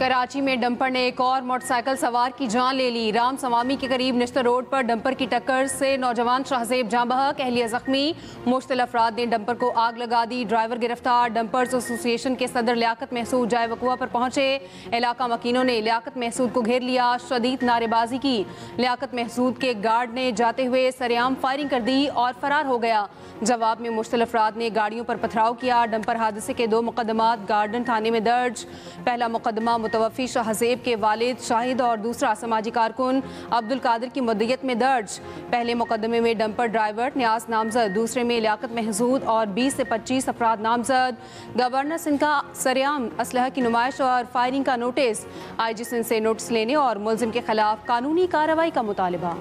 कराची में डंपर ने एक और मोटरसाइकिल सवार की जान ले ली। राम सवामी के करीब निश्तर रोड पर डंपर की टक्कर से नौजवान शाहजेब जाँ बहक, अहलिया जख्मी। मुश्तल अफराद ने डंपर को आग लगा दी। ड्राइवर गिरफ्तार। डंपर्स एसोसिएशन के सदर लियाकत महसूद जाए वकुआ पर पहुंचे। इलाका मकीनों ने लियाकत महसूद को घेर लिया, शदीद नारेबाजी की। लियाकत महसूद के गार्ड ने जाते हुए सरेआम फायरिंग कर दी और फरार हो गया। जवाब में मुश्तल अफराद ने गाड़ियों पर पथराव किया। डंपर हादसे के 2 मुकदमात गार्डन थाने में दर्ज। पहला मुकदमा मुतवफ़ी शाहजेब के वालिद शाहिद और दूसरा समाजी कारकुन अब्दुल कादिर की मुद्दत में दर्ज। पहले मुकदमे में डंपर ड्राइवर न्याज नामजद, दूसरे में लियाकत महसूद और 20 से 25 अफराद नामजद। गवर्नर सिंध का सरेआम असलहा की नुमाइश और फायरिंग का नोटिस। IG सिंध से नोटिस लेने और मुलजिम के खिलाफ कानूनी कार्रवाई का मुतालबा।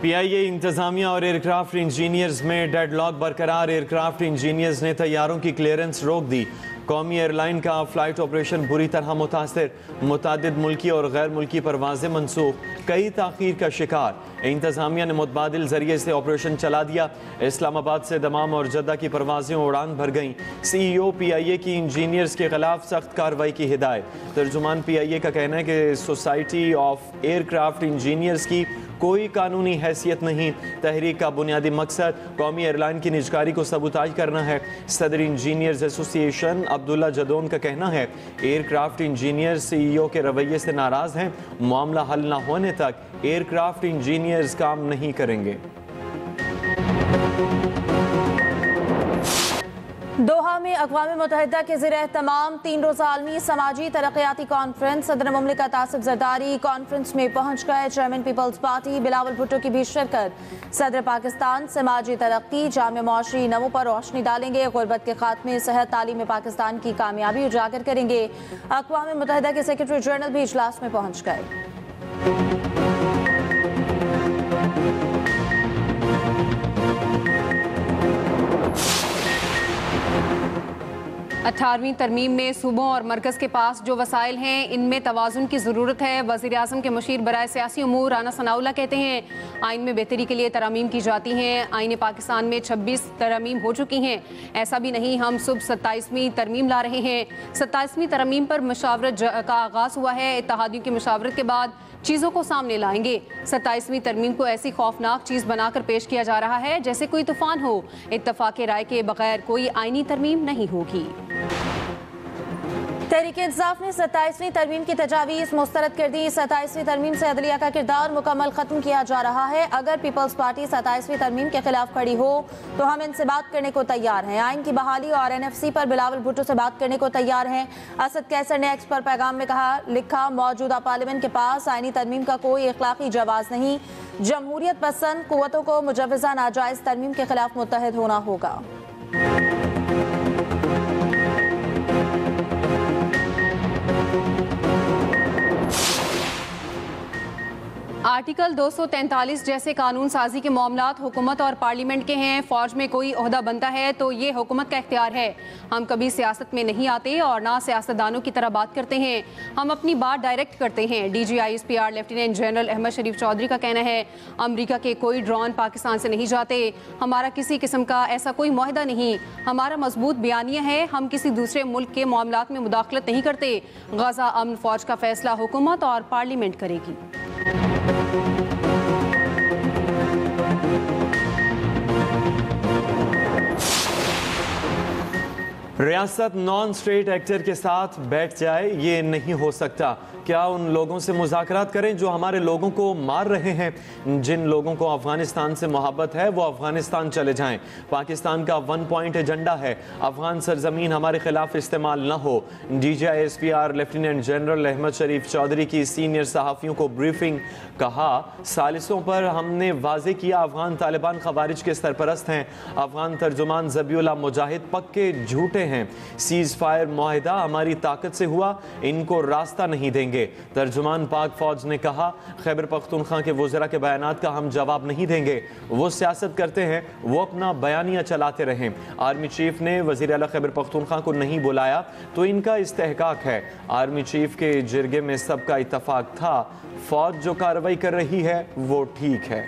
PIA इंतजामिया और एयरक्राफ्ट इंजीनियर्स में डेडलॉक बरकरार। एयरक्राफ्ट इंजीनियर्स ने तैयारों की क्लियरेंस रोक दी। कौमी एयरलाइन का फ्लाइट ऑपरेशन बुरी तरह मुतासर। मुतादिद मुल्की और गैर मुल्की परवाजें मनसूख, कई ताख़ीर का शिकार। इंतजामिया ने मुतबादिल जरिए से ऑपरेशन चला दिया। इस्लामाबाद से दमाम और जद्दा की परवाजें उड़ान भर गईं। CEO PIA की इंजीनियर्स के खिलाफ सख्त कार्रवाई की हिदायत। तर्जुमान PIA का कहना है कि सोसाइटी ऑफ एयरक्राफ्ट इंजीनियर्स की कोई कानूनी हैसियत नहीं। तहरीक का बुनियादी मकसद कौमी एयरलाइन की निजकारी को सबूताज करना है। सदर इंजीनियर्स एसोसिएशन अब्दुल्ला जदोन का कहना है एयरक्राफ्ट इंजीनियर CEO के रवैये से नाराज हैं। मामला हल न होने तक एयरक्राफ्ट इंजीनियर्स काम नहीं करेंगे। दोहा में अक़वाम मुत्तहिदा के ज़ेर-ए-एहतमाम 3 रोज़ा आलमी समाजी तरक्याती कॉन्फ्रेंस। सदर मुमलिकत आसिफ ज़रदारी कॉन्फ्रेंस में पहुँच गए। Chairman people's party Bilawal Bhutto की भी शिरकत। सदर पाकिस्तान समाजी तरक्की जामे मुआशरी नमों पर रोशनी डालेंगे। गुरबत के खात्मे, सेहत, तालीम में पाकिस्तान की कामयाबी उजागर करेंगे। अक़वाम मुत्तहिदा के सेक्रेटरी जनरल भी इजलास में पहुँच गए। 18वीं तरमीम में सूबों और मरकज़ के पास जो वसाइल हैं इनमें तवाज़ुन की ज़रूरत है। वज़ीर आज़म के मुशीर बराए सियासी उमूर राना सनाउल्लाह कहते हैं आइन में बेहतरी के लिए तरामीम की जाती हैं। आइन पाकिस्तान में 26 तरामीम हो चुकी हैं। ऐसा भी नहीं, हम सुबह 27वीं तरमीम ला रहे हैं। 27वीं तरमीम पर मशावरत का आगाज़ हुआ है। इत्तेहादियों की मशावरत के बाद चीज़ों को सामने लाएंगे। 27वीं तरमीम को ऐसी खौफनाक चीज़ बनाकर पेश किया जा रहा है जैसे कोई तूफान हो। इत्तफाक़ राय के बगैर कोई आइनी तरमीम नहीं होगी। तहरीक-ए-इंसाफ ने 27वीं तरमीम की तजावीज़ मुस्तरद कर दी। 27वीं तरमीम से अदलिया का किरदार मुकम्मल ख़त्म किया जा रहा है। अगर पीपल्स पार्टी 27वीं तरमीम के खिलाफ खड़ी हो तो हम इनसे बात करने को तैयार हैं। आइन की बहाली और NFC पर बिलावल भुट्टो से बात करने को तैयार हैं। असद कैसर ने एक्स पर पैगाम में लिखा मौजूदा पार्लियामेंट के पास आइनी तरमीम का कोई इखलाकी जवाज़ नहीं। जमहूरियत पसंद कुव्वतों को मुजव्वज़ा नाजायज़ तरमीम के खिलाफ मुत्तहिद होना होगा। आर्टिकल 243 जैसे कानून साजी के मामलात हुकूमत और पार्लियामेंट के हैं। फौज में कोई ओहदा बनता है तो ये हुकूमत का इख्तियार है। हम कभी सियासत में नहीं आते और ना सियासतदानों की तरह बात करते हैं। हम अपनी बात डायरेक्ट करते हैं। DG ISPR lieutenant general Ahmed Sharif Chaudhry का कहना है अमरीका के कोई ड्रोन पाकिस्तान से नहीं जाते। हमारा किसी किस्म का ऐसा कोई मुआहदा नहीं। हमारा मजबूत बयानिया है, हम किसी दूसरे मुल्क के मामलात में मुदाखलत नहीं करते। गजा अमन फौज का फैसला हुकूमत और पार्लियामेंट करेगी। रियासत नॉन स्टेट एक्टर के साथ बैठ जाए, ये नहीं हो सकता। क्या उन लोगों से मुज़ाकरात करें जो हमारे लोगों को मार रहे हैं। जिन लोगों को अफगानिस्तान से मोहब्बत है वो अफगानिस्तान चले जाएं। पाकिस्तान का 1 पॉइंट एजेंडा है, अफगान सरजमीन हमारे खिलाफ इस्तेमाल न हो। DG ISPR lieutenant general Ahmed Sharif Chaudhry की सीनियर सहाफ़ियों को ब्रीफिंग। कहा सालिसों पर हमने वाज़े किया अफगान तालिबान खवारिज के सरपरस्त हैं। अफगान तर्जुमान ज़बीउल्लाह मुजाहिद पक्के झूठे हैं। सीज़ फायर मुआहिदा हमारी ताकत से हुआ, इनको रास्ता नहीं देंगे। तर्जुमान पाक फौज ने कहा खैबर पख्तूनख्वा के वज़रा के बयानात का हम जवाब नहीं देंगे। वो सियासत करते हैं, वो अपना बयानिया चलाते रहें। आर्मी चीफ ने वज़ीर आला खैबर पख्तूनख्वा को नहीं बुलाया तो इनका इस्तेहकाक है। आर्मी चीफ के जिरगे में सबका इत्तफाक था। फौज जो कार्रवाई कर रही है वो ठीक है।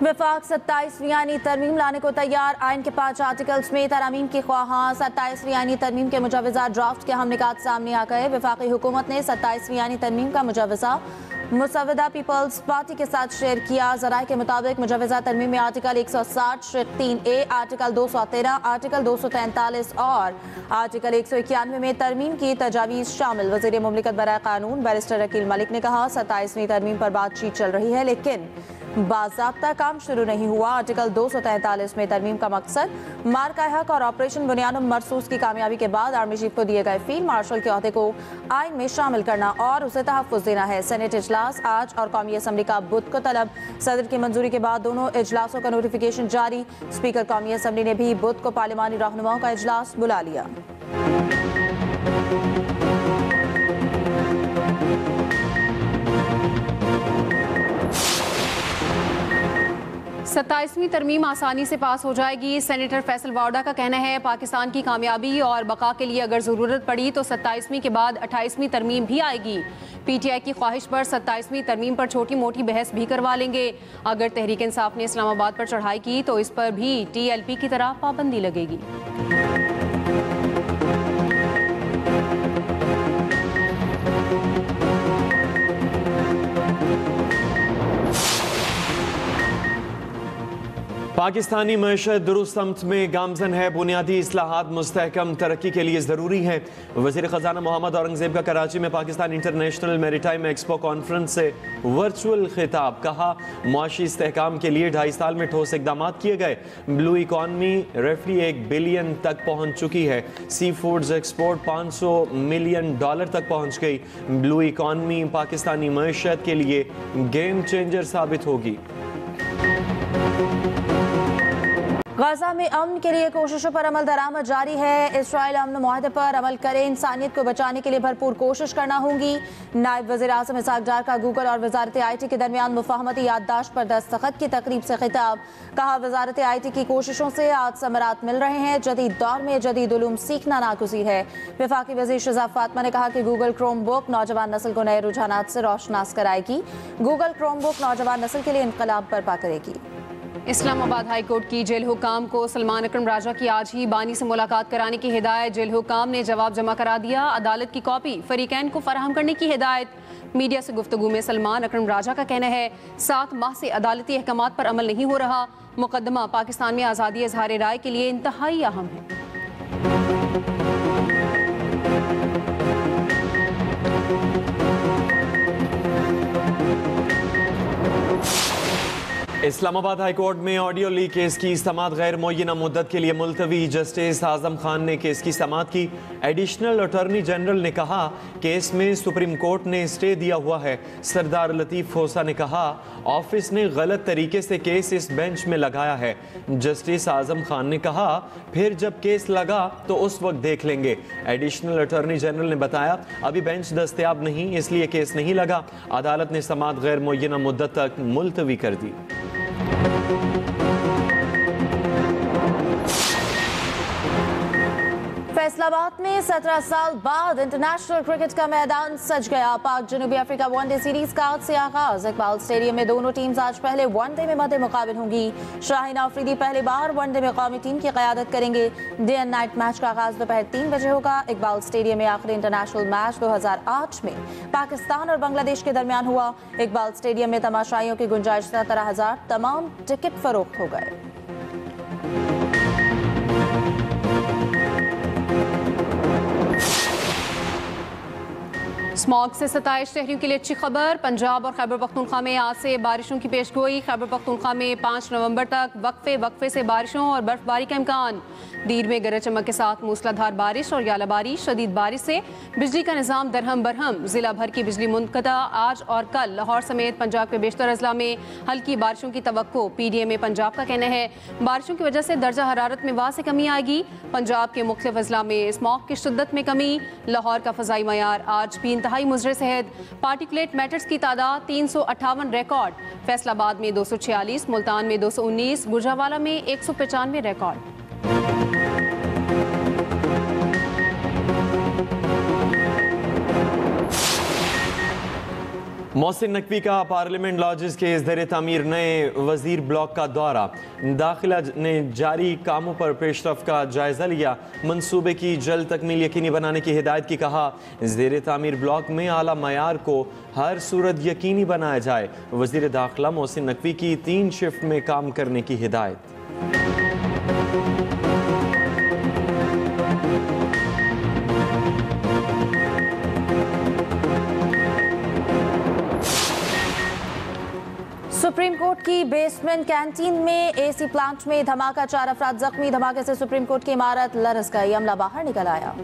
वफाक 27वीं आईनी तरमीम लाने को तैयार। आइन के 5 आर्टिकल्स में तरमीम की ख्वाहां। 27वीं आईनी तरमीम के मुजवजा ड्राफ्ट के अहम निकात सामने आ गए। वफाकी हुकूमत ने 27वीं आईनी तरमीम का मुजवजा मुसवदा पीपल्स पार्टी के साथ शेयर किया। जराए के मुताबिक मुजवजा तरमीम में आर्टिकल 160 3A, आर्टिकल 213, आर्टिकल 243 और आर्टिकल 191 में तरमीम की तजावीज़ शामिल। वज़ीर मुमलिकत बराए कानून बैरिस्टर अकील मलिक ने कहा, 27वीं तरमीम पर बातचीत चल रही है लेकिन बाज़ाब्ता काम शुरू नहीं हुआ। आर्टिकल 243 में तरमीम का मकसद मार्का हक और ऑपरेशन बुनियाद मरसूस की कामयाबी के बाद आर्मी चीफ को दिए गए फील्ड मार्शल के अहदे को आइन में शामिल करना और उसे तहफ़्फ़ुज़ देना है। सेनेट इजलास आज और कौमी असम्बली का बुध को तलब। सदर की मंजूरी के बाद दोनों इजलासों का नोटिफिकेशन जारी। स्पीकर कौमी असम्बली ने भी बुध को पार्लिमानी रहनुमाओं का इजलास बुला लिया। 27वीं तरमीम आसानी से पास हो जाएगी। सेनेटर फैसल वाडा का कहना है, पाकिस्तान की कामयाबी और बका के लिए अगर ज़रूरत पड़ी तो 27वीं के बाद 28वीं तरमीम भी आएगी। PTI की ख्वाहिश पर 27वीं तरमीम पर छोटी मोटी बहस भी करवा लेंगे। अगर तहरीक इंसाफ ने इस्लामाबाद पर चढ़ाई की तो इस पर भी TLP की तरह पाबंदी लगेगी। पाकिस्तानी मईशत दुरुस्त समत में गामजन है। बुनियादी इस्लाहात मुस्तहकम तरक्की के लिए ज़रूरी हैं। वज़ीर ख़जाना मोहम्मद औरंगज़ेब का कराची में Pakistan international maritime expo conference से वर्चुअल खिताब। कहा, मुआशी इस्तेहकाम के लिए 2.5 साल में ठोस इक़दाम किए गए। ब्लू इकॉनमी रेफली $1 बिलियन तक पहुँच चुकी है। सी फूड्स एक्सपोर्ट $500 मिलियन तक पहुँच गई। ब्लू इकॉनमी पाकिस्तानी मईशत के लिए गेम चेंजर साबित होगी। गाजा में अमन के लिए कोशिशों पर अमल दरामद जारी है। इसराइल अमन मुआहदे पर अमल करे, इंसानियत को बचाने के लिए भरपूर कोशिश करना होगी। नायब वज़ीर आज़म इसहाक डार का गूगल और वजारत IT के दरमियान मुफाहमती याददाश्त पर दस्तखत की तकरीब से खिताब। कहा, वजारत IT की कोशिशों से आज समरात मिल रहे हैं। जदीद दौर में जदीद उलूम सीखना नागुज़ीर है। वफाकी वज़ीर शहज़ाद फातिमा ने कहा कि गूगल क्रोम बुक नौजवान नस्ल को नए रुझानात से रोशनास कराएगी। गूगल क्रोम बुक नौजवान नस्ल के लिए इनकलाब बर्पा करेगी। इस्लामाबाद हाई कोर्ट की जेल हुकाम को सलमान अकरम राजा की आज ही बानी से मुलाकात कराने की हिदायत। जेल हुकाम ने जवाब जमा करा दिया। अदालत की कॉपी फरीकैन को फराहम करने की हिदायत। मीडिया से गुफ्तगू में सलमान अकरम राजा का कहना है, 7 माह से अदालती अहकामात पर अमल नहीं हो रहा। मुकदमा पाकिस्तान में आज़ादी इज़हार राय के लिए इंतहाई अहम है। इस्लामाबाद हाई कोर्ट में ऑडियो लीक केस की समाअत गैर मुअय्यना मुद्दत के लिए मुलतवी। जस्टिस आजम खान ने केस की समाअत की। एडिशनल अटॉर्नी जनरल ने कहा, केस में सुप्रीम कोर्ट ने स्टे दिया हुआ है। सरदार लतीफ़ खोसा ने कहा, ऑफिस ने गलत तरीके से केस इस बेंच में लगाया है। जस्टिस आजम खान ने कहा, फिर जब केस लगा तो उस वक्त देख लेंगे। एडिशनल अटॉर्नी जनरल ने बताया, अभी बेंच दस्तयाब नहीं इसलिए केस नहीं लगा। अदालत ने समाअत गैर मुअय्यना मुद्दत तक मुलतवी कर दी। फैसलाबाद में 17 साल बाद इंटरनेशनल क्रिकेट का मैदान सज गया। पाक जनूबी अफ्रीका वनडे सीरीज का आज से आगाज। इकबाल स्टेडियम में दोनों टीम्स आज पहले वनडे में मद्दे मुकाबिल होंगी। शाहीन आफरीदी पहली बार वनडे में कौमी टीम की क़यादत करेंगे। डे एंड नाइट मैच का आगाज दोपहर 3 बजे होगा। इकबाल स्टेडियम में आखिरी इंटरनेशनल मैच 2008 में पाकिस्तान और बांग्लादेश के दरमियान हुआ। इकबाल स्टेडियम में तमाशाइयों की गुंजाइश 17,000। तमाम टिकट फरोख्त हो गए। स्मॉग से 27 शहरियों के लिए अच्छी खबर। पंजाब और खैबर पख्तूनख्वा में आज से बारिशों की पेशगोई। खैबर पख्तूनख्वा में 5 नवंबर तक वक्फे से बारिशों और बर्फबारी का इम्कान। दीर में गरज चमक के साथ मूसलाधार बारिश और यालाबारी। शदीद बारिश से बिजली का निज़ाम दरहम बरहम। जिला भर की बिजली मुनक़ता। आज और कल लाहौर समेत पंजाब के बेशतर अजला में हल्की बारिशों की तवक्को। PDMA पंजाब का कहना है, बारिशों की वजह से दर्जा हरारत में वाज़ेह कमी आएगी। पंजाब के मुख्तलिफ अजला में स्मॉग की शिद्दत में कमी। लाहौर का फ़ज़ाई मयार आज भी इंतहाई मुज़र सेहत। पार्टिकुलेट मैटर्स की तादाद 358 रिकॉर्ड। फैसलाबाद में 246, मुल्तान में 219, गुजरावाला में 195 रिकॉर्ड। मोहसिन नकवी का पार्लियामेंट लॉजेस के ज़र तामीर नए वजीर ब्लॉक का दौरा। दाखिला ने जारी कामों पर पेशरफ का जायजा लिया। मंसूबे की जल्द तकमील यकीनी बनाने की हिदायत की। कहा ज़र तामीर ब्लॉक में आला मयार को हर सूरत यकीनी बनाया जाए। वजीर दाखिला मोहसिन नकवी की 3 शिफ्ट में काम करने की हिदायत। सुप्रीम कोर्ट की बेसमेंट कैंटीन में एसी प्लांट में धमाका, 4 अफराद जख्मी। धमाके से सुप्रीम कोर्ट की इमारत लरस गई, अमला बाहर निकल आया।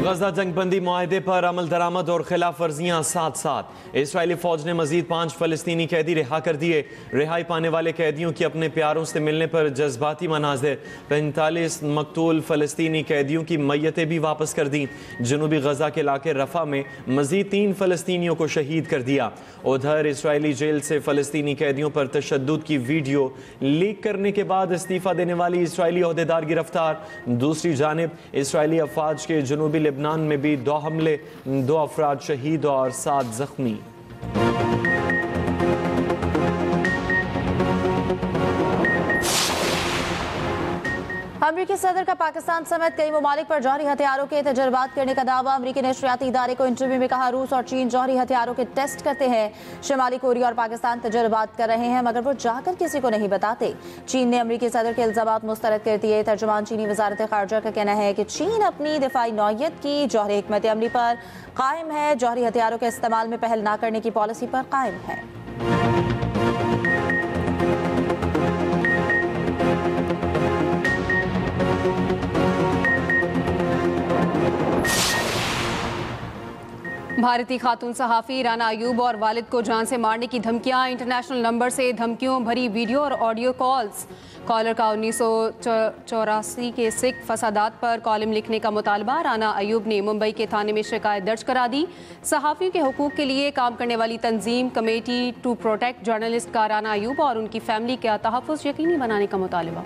गजा जंगबंदी मुआहदे पर अमल दरामद और खिलाफ वर्जियाँ साथ साथ। इसराइली फौज ने मजीद 5 फलस्तीनी कैदी रिहा कर दिए। रिहाई पाने वाले कैदियों की अपने प्यारों से मिलने पर जज्बाती मनाजिर। 45 मकतूल फलस्तीनी कैदियों की मैयतें भी वापस कर दी। जनूबी गजा के इलाके रफा में मजीद 3 फलस्तीनियों को शहीद कर दिया। उधर इसराइली जेल से फलस्तीनी कैदियों पर तशद्दुद की वीडियो लीक करने के बाद इस्तीफा देने वाली इसराइली ओहदेदार गिरफ्तार। दूसरी जानिब इसराइली अफवाज के जनूबी लेबनान में भी 2 हमले, 2 अफराद शहीद और 7 जख्मी। अमरीकी सदर का पाकिस्तान समेत कई ममालिक पर जौहरी हथियारों के तजर्बात करने का दावा। अमरीकी नशरियाती इदारे को इंटरव्यू में कहा रूस और चीन जौहरी हथियारों के टेस्ट करते हैं। शिमाली कोरिया और पाकिस्तान तजर्बात कर रहे हैं मगर वो जाकर किसी को नहीं बताते। चीन ने अमरीकी सदर के इल्जामात मुस्तरद कर दिए। तर्जुमान चीनी वजारत खारजा का कहना है कि चीन अपनी दिफाई नौयत की जौहरी हिकमत अमली पर कायम है। जौहरी हथियारों के इस्तेमाल में पहल न करने की पॉलिसी पर कायम है। भारतीय खातून सहाफ़ी राना अयूब और वालिद को जान से मारने की धमकियां। इंटरनेशनल नंबर से धमकियों भरी वीडियो और ऑडियो कॉल्स। कॉलर का 1984 के सिख फसादात पर कॉलम लिखने का मुतालबा। राना अयूब ने मुंबई के थाने में शिकायत दर्ज करा दी। सहाफ़ियों के हुकूक के लिए काम करने वाली तंजीम कमेटी टू प्रोटेक्ट जर्नलिस्ट का राना अयूब और उनकी फैमिली का तहफ़्फ़ुज़ यकीनी बनाने का मुतालबा।